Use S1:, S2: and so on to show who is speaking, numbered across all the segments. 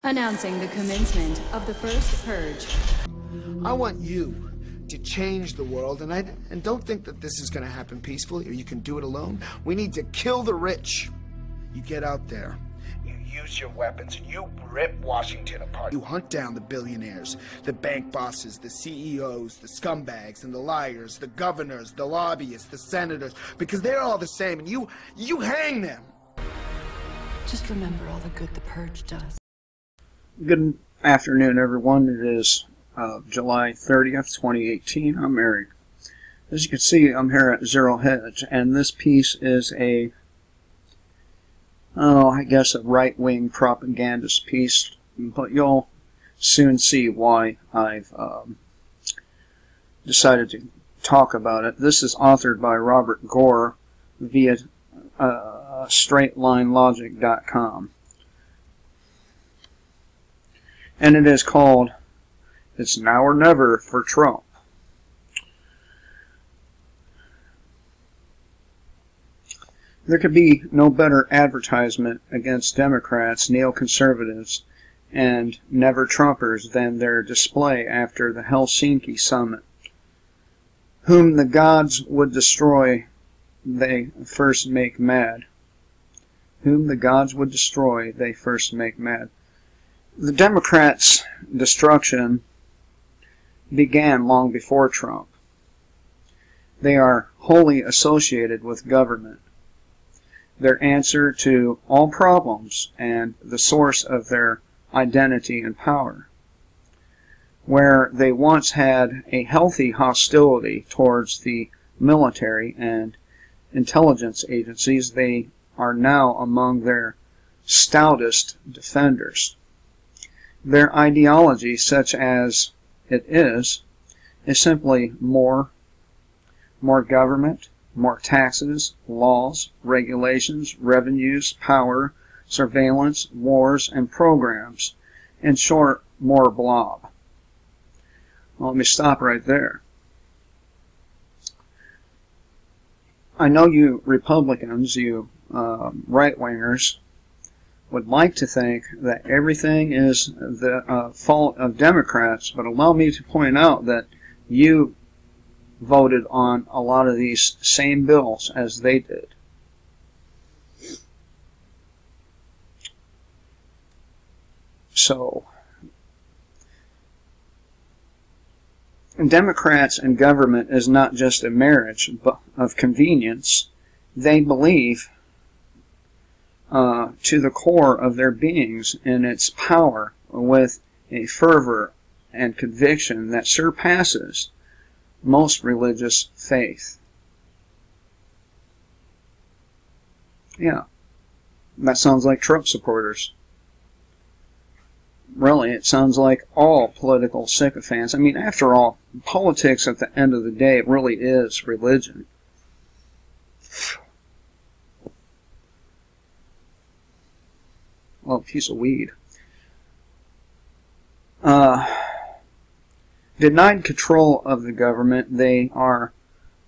S1: Announcing the commencement of the first purge.
S2: I want you to change the world, and don't think that this is going to happen peacefully or you can do it alone. We need to kill the rich. You get out there, you use your weapons, and you rip Washington apart. You hunt down the billionaires, the bank bosses, the CEOs, the scumbags, and the liars, the governors, the lobbyists, the senators, because they're all the same, and you hang them.
S3: Just remember all the good the purge does.
S4: Good afternoon, everyone. It is July 30th, 2018. I'm Eric. As you can see, I'm here at Zero Hedge, and this piece is I guess a right-wing propagandist piece, but you'll soon see why I've decided to talk about it. This is authored by Robert Gore via StraightLineLogic.com. And it is called, "It's Now or Never for Trump." There could be no better advertisement against Democrats, neoconservatives, and never-Trumpers than their display after the Helsinki summit. Whom the gods would destroy, they first make mad. Whom the gods would destroy, they first make mad. The Democrats' destruction began long before Trump. They are wholly associated with government. Their answer to all problems and the source of their identity and power. Where they once had a healthy hostility towards the military and intelligence agencies, they are now among their stoutest defenders. Their ideology, such as it is simply more government, more taxes, laws, regulations, revenues, power, surveillance, wars, and programs. In short, more blob. Well, let me stop right there. I know you Republicans, you right-wingers, would like to think that everything is the fault of Democrats, but allow me to point out that you voted on a lot of these same bills as they did. So, Democrats and government is not just a marriage of convenience. They believe to the core of their beings in its power with a fervor and conviction that surpasses most religious faith. Yeah, that sounds like Trump supporters. Really, it sounds like all political sycophants. I mean, after all, politics at the end of the day really is religion. Well, a piece of weed. Denied control of the government, they are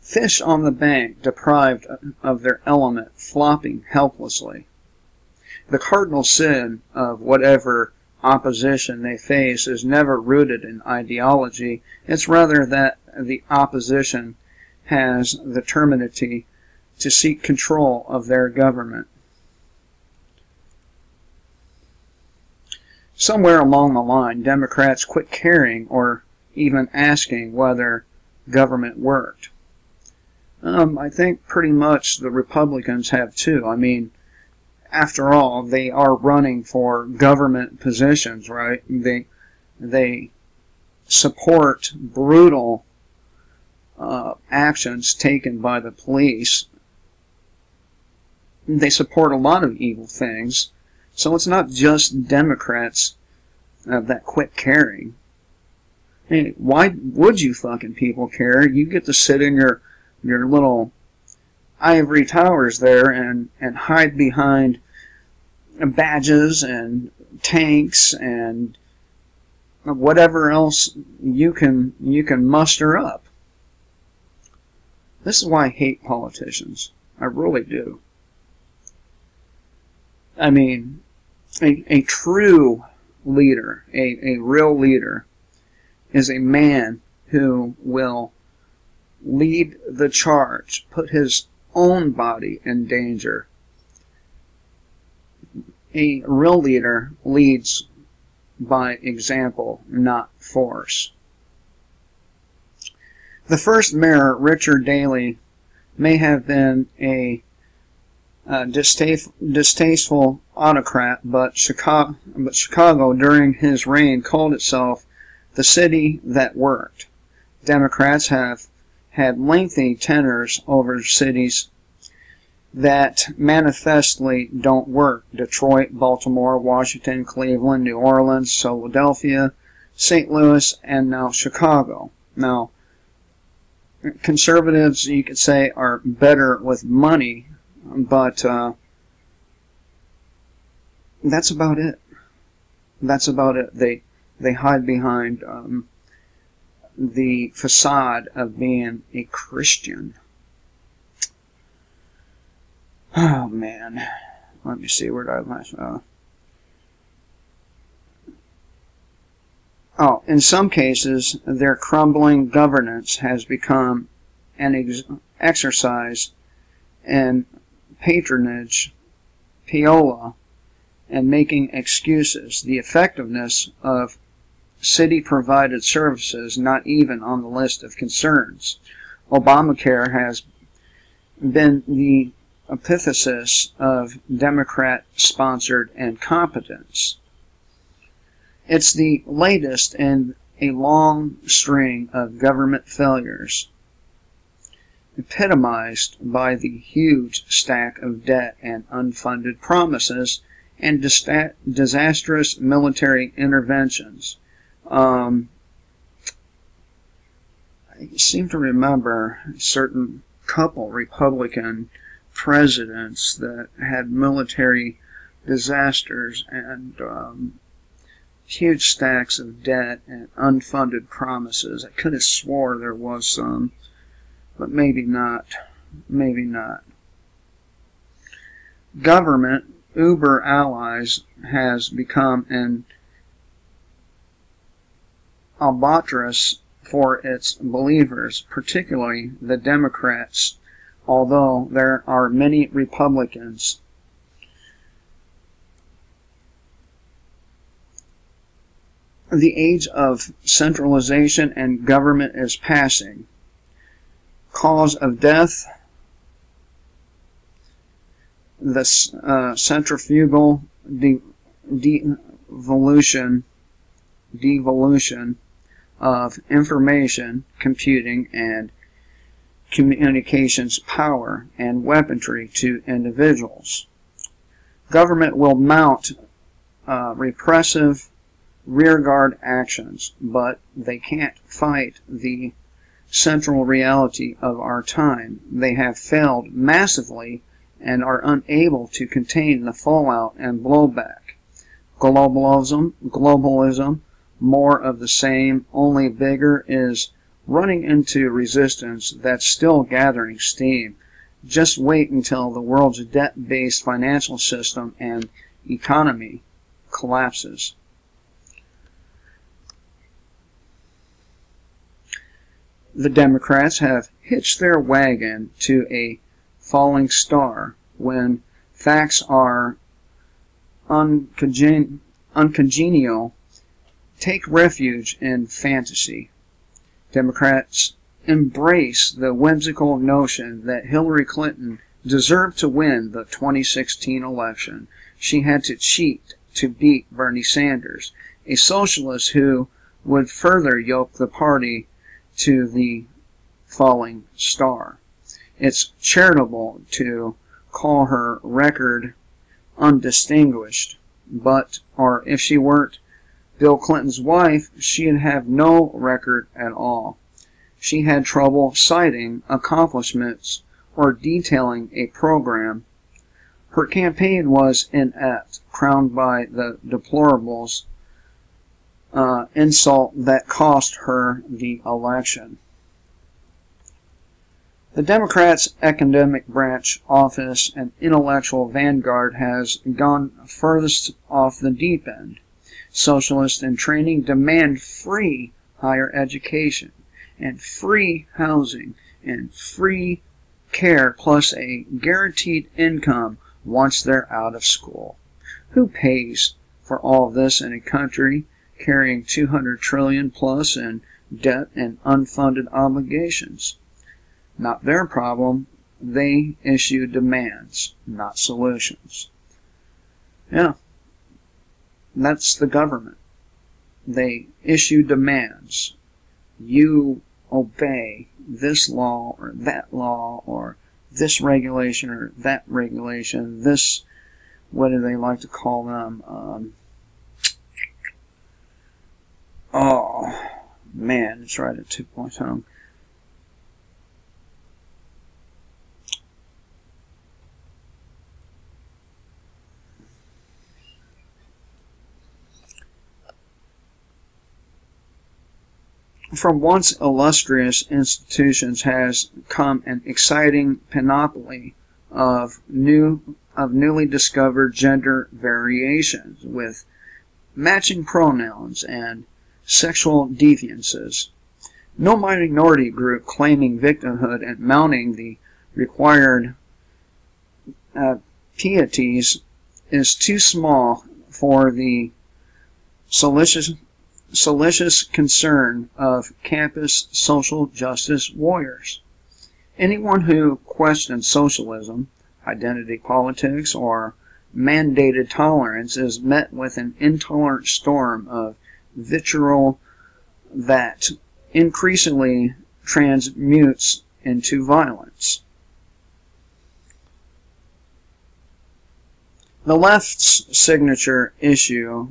S4: fish on the bank, deprived of their element, flopping helplessly. The cardinal sin of whatever opposition they face is never rooted in ideology. It's rather that the opposition has the temerity to seek control of their government. Somewhere along the line, Democrats quit caring or even asking whether government worked. I think pretty much the Republicans have too. I mean, after all, they are running for government positions, right? They support brutal actions taken by the police. They support a lot of evil things. So it's not just Democrats that quit caring. Hey, why would you fucking people care? You get to sit in your little ivory towers there and hide behind badges and tanks and whatever else you can muster up. This is why I hate politicians. I really do. I mean, a true leader, a real leader, is a man who will lead the charge, put his own body in danger. A real leader leads by example, not force. The first mayor, Richard Daley, may have been a distasteful autocrat, but Chicago during his reign called itself the city that worked. Democrats have had lengthy tenures over cities that manifestly don't work. Detroit, Baltimore, Washington, Cleveland, New Orleans, Philadelphia, St. Louis, and now Chicago. Now, conservatives, you could say, are better with money, but that's about it. That's about it. They hide behind the facade of being a Christian. Oh, man. Let me see, where did I last... in some cases, their crumbling governance has become an exercise in patronage, piola, and making excuses. The effectiveness of city-provided services not even on the list of concerns. Obamacare has been the antithesis of Democrat-sponsored incompetence. It's the latest in a long string of government failures, epitomized by the huge stack of debt and unfunded promises and disastrous military interventions. I seem to remember a certain couple Republican presidents that had military disasters and huge stacks of debt and unfunded promises. I could have swore there was some, but maybe not. Maybe not. Government, uber allies, has become an albatross for its believers, particularly the Democrats, although there are many Republicans. The age of centralization and government is passing. Cause of death: the centrifugal devolution of information, computing, and communications power and weaponry to individuals. Government will mount repressive rearguard actions, but they can't fight the central reality of our time. They have failed massively and are unable to contain the fallout and blowback. Globalism, more of the same, only bigger, is running into resistance that's still gathering steam. Just wait until the world's debt-based financial system and economy collapses. The Democrats have hitched their wagon to a falling star when facts are uncongenial. Take refuge in fantasy. Democrats embrace the whimsical notion that Hillary Clinton deserved to win the 2016 election. She had to cheat to beat Bernie Sanders, a socialist who would further yoke the party to the falling star. It's charitable to call her record undistinguished, or if she weren't Bill Clinton's wife, she'd have no record at all. She had trouble citing accomplishments or detailing a program. Her campaign was inept, crowned by the deplorables insult that cost her the election. The Democrats' academic branch office and intellectual vanguard has gone furthest off the deep end. Socialists in training demand free higher education and free housing and free care plus a guaranteed income once they're out of school. Who pays for all this in a country carrying $200 trillion plus in debt and unfunded obligations? Not their problem. They issue demands, not solutions. Yeah, that's the government. They issue demands. You obey this law or that law or this regulation or that regulation, this, what do they like to call them? Oh, man, it's right at the tip of my tongue. From once illustrious institutions has come an exciting panoply of newly discovered gender variations with matching pronouns and sexual deviances. No minority group claiming victimhood and mounting the required pieties is too small for the salacious concern of campus social justice warriors. Anyone who questions socialism, identity politics, or mandated tolerance is met with an intolerant storm of vitriol that increasingly transmutes into violence. The left's signature issues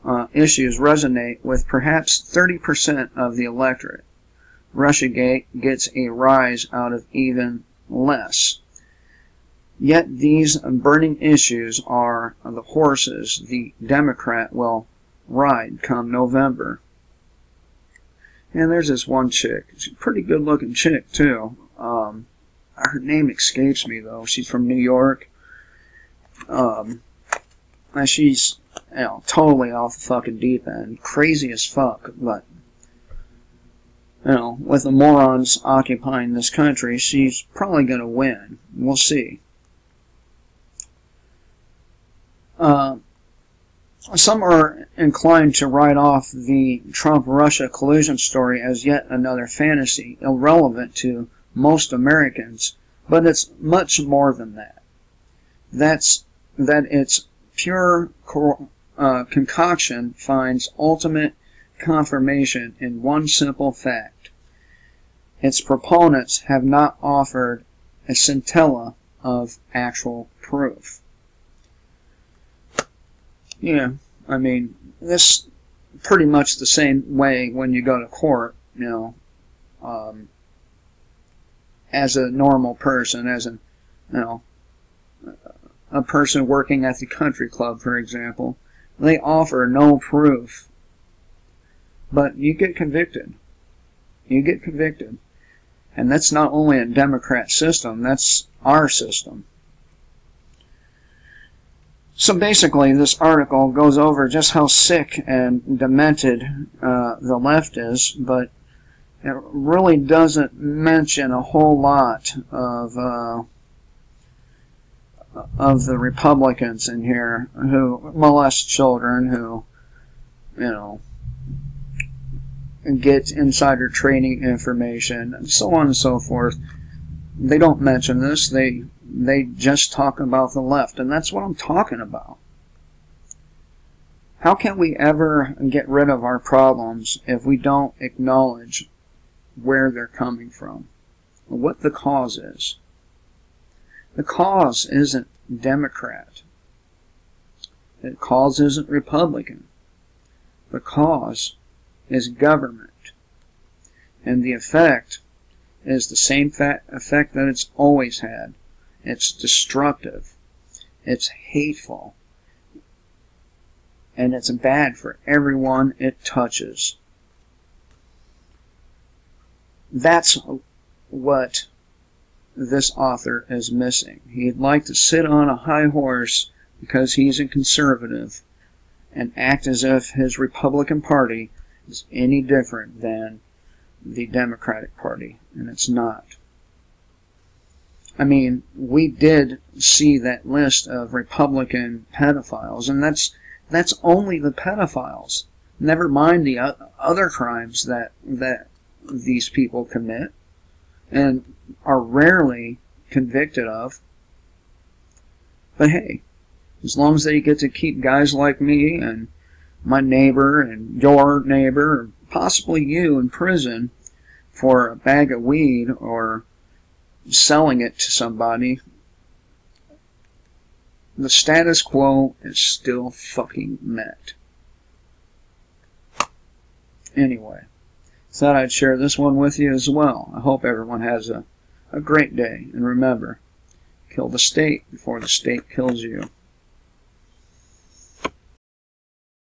S4: resonate with perhaps 30% of the electorate. Russiagate gets a rise out of even less. Yet these burning issues are the horses the Democrat will ride come November. And there's this one chick. She's a pretty good looking chick too. Her name escapes me though. She's from New York. And she's, you know, totally off the fucking deep end. Crazy as fuck, but, you know, with the morons occupying this country, she's probably going to win. We'll see. Some are inclined to write off the Trump-Russia collusion story as yet another fantasy, irrelevant to most Americans, but it's much more than that. That its pure concoction finds ultimate confirmation in one simple fact. Its proponents have not offered a scintilla of actual proof. Yeah, I mean, this pretty much the same way when you go to court, you know, as a normal person, as a, you know, a person working at the country club, for example. They offer no proof, but you get convicted. You get convicted. And that's not only a Democrat system, that's our system. So basically, this article goes over just how sick and demented the left is, but it really doesn't mention a whole lot of the Republicans in here who molest children, who, you know, get insider trading information, and so on and so forth. They don't mention this. They just talk about the left, and that's what I'm talking about. How can we ever get rid of our problems if we don't acknowledge where they're coming from, what the cause is? The cause isn't Democrat. The cause isn't Republican. The cause is government. And the effect is the same effect that it's always had. It's destructive. It's hateful. And it's bad for everyone it touches. That's what this author is missing. He'd like to sit on a high horse because he's a conservative and act as if his Republican Party is any different than the Democratic Party, and it's not. I mean, we did see that list of Republican pedophiles, and that's only the pedophiles. Never mind the other crimes that these people commit and are rarely convicted of. But hey, as long as they get to keep guys like me and my neighbor and your neighbor, or possibly you, in prison for a bag of weed or selling it to somebody, the status quo is still fucking met. Anyway, thought I'd share this one with you as well. I hope everyone has a great day. And remember, kill the state before the state kills you.